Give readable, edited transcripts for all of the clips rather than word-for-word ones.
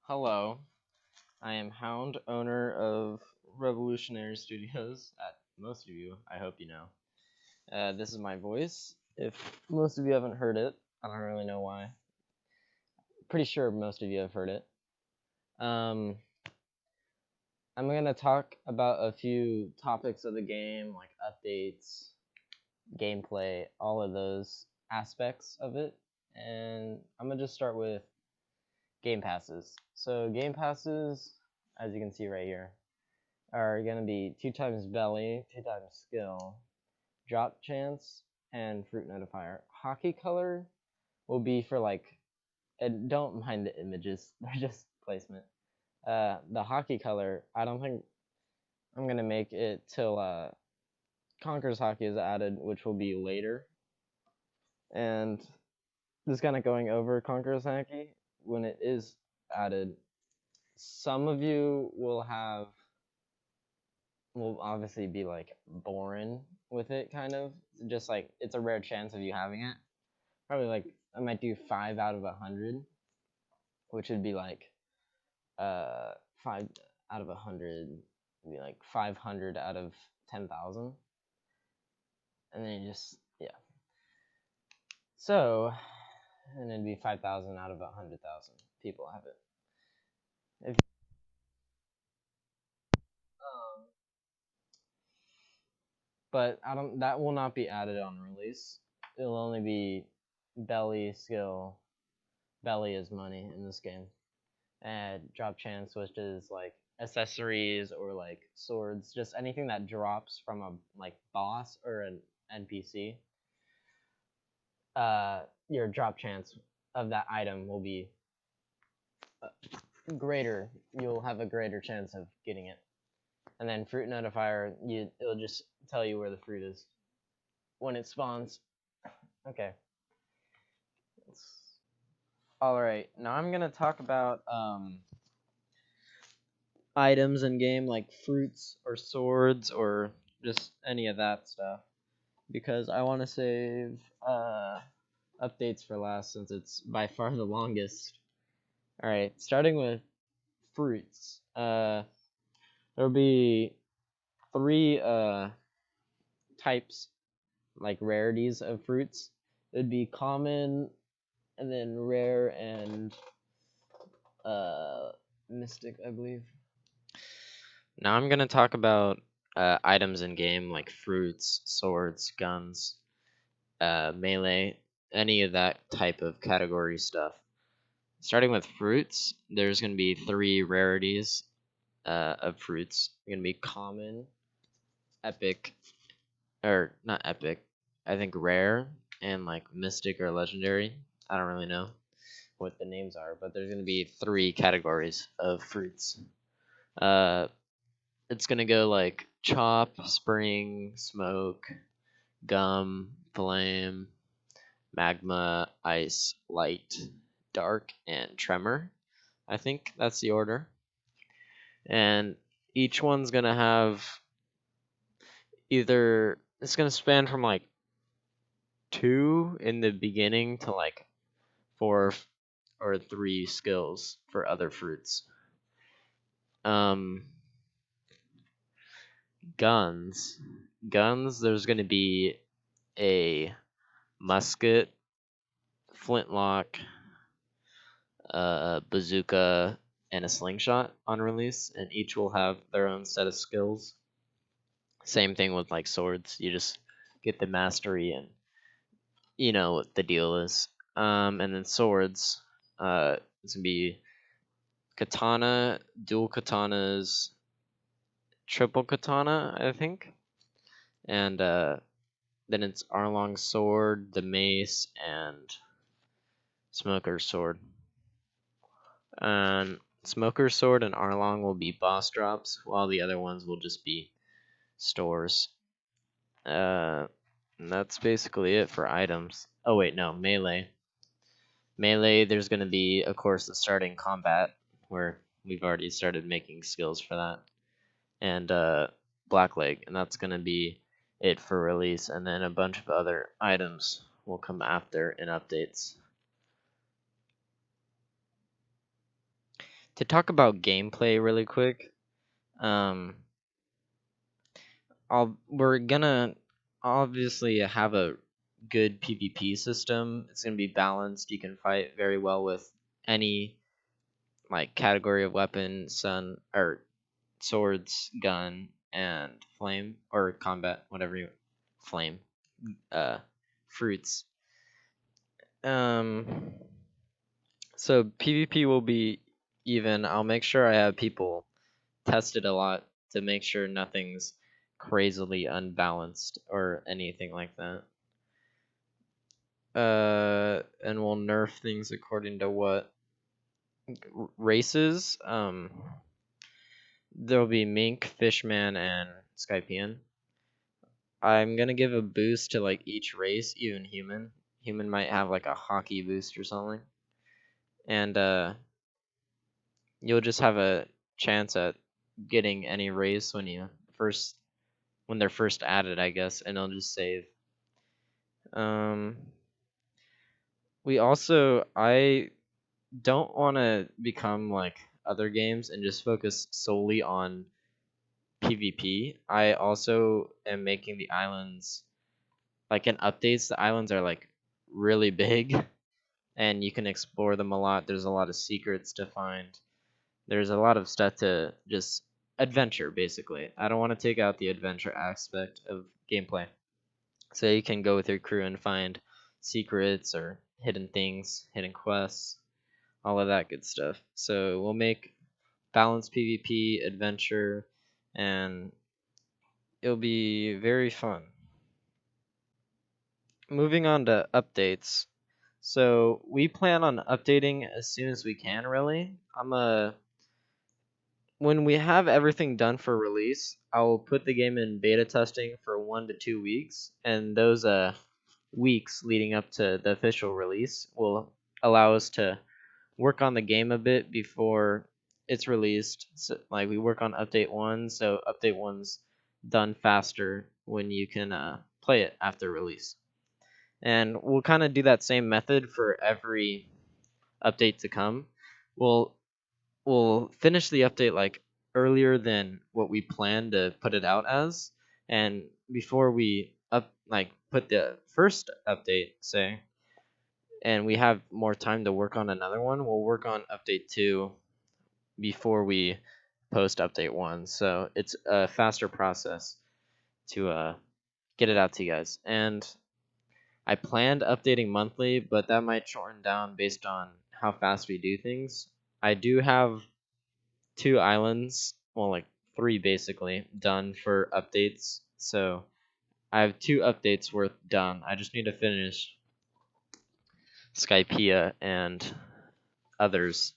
Hello, I am Hound, owner of Revolutionary Studios. Most of you, I hope you know. This is my voice. If most of you haven't heard it, I don't really know why. Pretty sure most of you have heard it. Um, I'm gonna talk about a few topics of the game, like updates, gameplay, all of those aspects of it. And I'm gonna just start with game passes. So game passes, as you can see right here, are going to be 2 times belly, 2 times skill, drop chance, and fruit notifier. Hockey color will be for like, and don't mind the images, they're just placement. The hockey color, I don't think I'm going to make it till Conquerors Hockey is added, which will be later. And just kind of going over Conquerors Hockey, when it is added, some of you will obviously be like boring with it, kind of. Just like it's a rare chance of you having it. Probably like I might do 5 out of 100, which would be like 5 out of 100 would be like 500 out of 10,000, and then you just so, and it'd be 5,000 out of 100,000 people have it. If, um, but I don't. That will not be added on release. It'll only be belly skill. Belly is money in this game. And drop chance, which is like accessories or like swords, just anything that drops from a like boss or an NPC. Your drop chance of that item will be greater. You'll have a greater chance of getting it. And then fruit notifier, it'll just tell you where the fruit is when it spawns. Okay. All right. Now I'm gonna talk about items in game like fruits or swords or just any of that stuff, because I want to save updates for last since it's by far the longest. All right, starting with fruits. There'll be 3 types, like rarities of fruits. It'd be common, and then rare, and mystic, I believe. Now I'm gonna talk about items in game like fruits, swords, guns, melee, any of that type of category stuff. Starting with fruits, there's gonna be 3 rarities of fruits. They're gonna be common, epic, or not epic. I think rare and like mystic or legendary. I don't really know what the names are, but there's gonna be 3 categories of fruits. Uh, it's gonna go like chop, spring, smoke, gum, flame, magma, ice, light, dark, and tremor. I think that's the order. And each one's gonna have either, it's gonna span from like 2 in the beginning to like 4 or 3 skills for other fruits. Um, guns. Guns, there's gonna be a musket, flintlock, bazooka, and a slingshot on release, and each will have their own set of skills. Same thing with like swords, you just get the mastery and you know what the deal is. And then swords, it's gonna be katana, dual katanas, triple katana, I think, and then it's Arlong sword, the mace, and smoker's sword. And smoker's sword and Arlong will be boss drops, while the other ones will just be stores. And that's basically it for items. Oh wait, no, melee. Melee, there's going to be, of course, the starting combat, where we've already started making skills for that, and Blackleg, and that's going to be it for release, and then a bunch of other items will come after in updates. To talk about gameplay really quick, um, we're gonna obviously have a good PvP system. It's gonna be balanced. You can fight very well with any like category of weapon, sun or swords, gun, and flame or combat, whatever you flame, uh, fruits. Um, so PvP will be even. I'll make sure I have people test it a lot to make sure nothing's crazily unbalanced or anything like that. And we'll nerf things according to what races. There'll be Mink, Fishman, and Skypian. I'm gonna give a boost to like each race, even human. Human might have like a hockey boost or something, and you'll just have a chance at getting any race first when they're first added, I guess, and it'll just save. Um, I don't want to become like other games and just focus solely on PvP. I also am making the islands like in updates. The islands are like really big and you can explore them a lot. There's a lot of secrets to find. There's a lot of stuff to just adventure basically. I don't want to take out the adventure aspect of gameplay. So you can go with your crew and find secrets or hidden things, hidden quests, all of that good stuff. So we'll make balanced PvP, adventure, and it'll be very fun. Moving on to updates. So we plan on updating as soon as we can, really. When we have everything done for release, I'll put the game in beta testing for 1 to 2 weeks, and those weeks leading up to the official release will allow us to work on the game a bit before it's released. So, like we work on update 1, so update 1's done faster when you can play it after release. And we'll kind of do that same method for every update to come. We'll we'll finish the update like earlier than what we plan to put it out as, and before we put the first update, say, and we have more time to work on another one, we'll work on update 2 before we post update 1. So it's a faster process to get it out to you guys. And I planned updating monthly, but that might shorten down based on how fast we do things. I do have 2 islands, well, like 3 basically, done for updates. So I have 2 updates worth done. I just need to finish Skypea and others.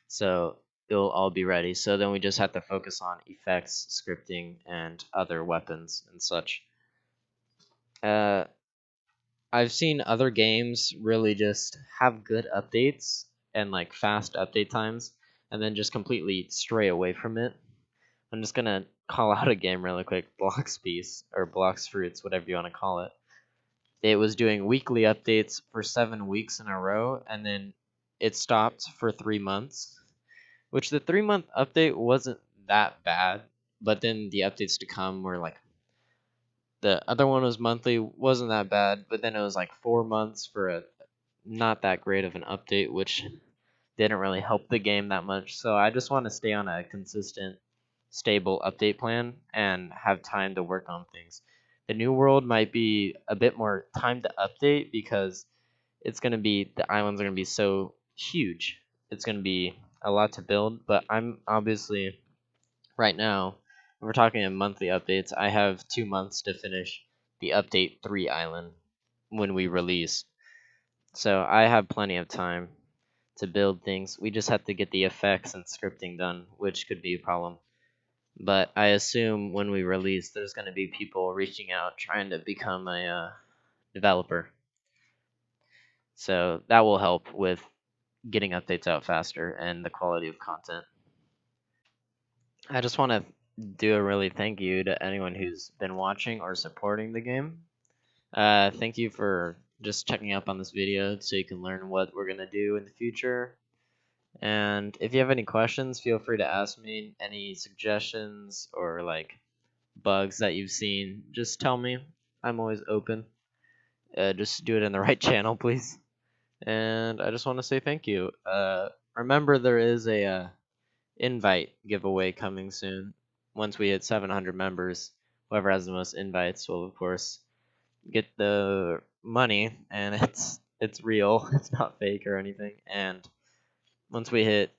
So it'll all be ready. So then we just have to focus on effects, scripting, and other weapons and such. I've seen other games really just have good updates and like fast update times, and then just completely stray away from it. I'm just gonna call out a game really quick, Blocks Piece or Blocks Fruits, whatever you want to call it. It was doing weekly updates for 7 weeks in a row, and then it stopped for 3 months. Which the 3 month update wasn't that bad, but then the updates to come were like the other one was monthly, wasn't that bad, but then it was like 4 months for a not that great of an update, which didn't really help the game that much. So I just want to stay on a consistent, stable update plan and have time to work on things. The new world might be a bit more time to update because the islands are gonna be so huge. It's gonna be a lot to build, but I'm obviously right now, if we're talking in monthly updates, I have 2 months to finish the update 3 island when we release. So I have plenty of time to build things. We just have to get the effects and scripting done, which could be a problem. But I assume when we release, there's going to be people reaching out trying to become a developer. So that will help with getting updates out faster and the quality of content. I just want to do a really thank you to anyone who's been watching or supporting the game. Thank you for just checking up on this video so you can learn what we're going to do in the future. And if you have any questions, feel free to ask me. Any suggestions or like bugs that you've seen, just tell me. I'm always open. Just do it in the right channel, please. And I just want to say thank you. Remember, there is a invite giveaway coming soon. Once we hit 700 members, whoever has the most invites will, of course, get the money, and it's real. It's not fake or anything. And once we hit,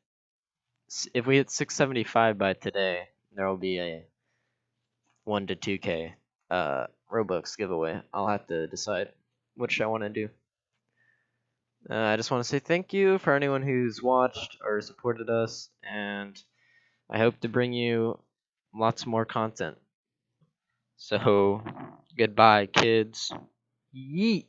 if we hit 675 by today, there will be a 1 to 2K Robux giveaway. I'll have to decide which I want to do. I just want to say thank you for anyone who's watched or supported us, and I hope to bring you lots more content. So, goodbye, kids. Yeet.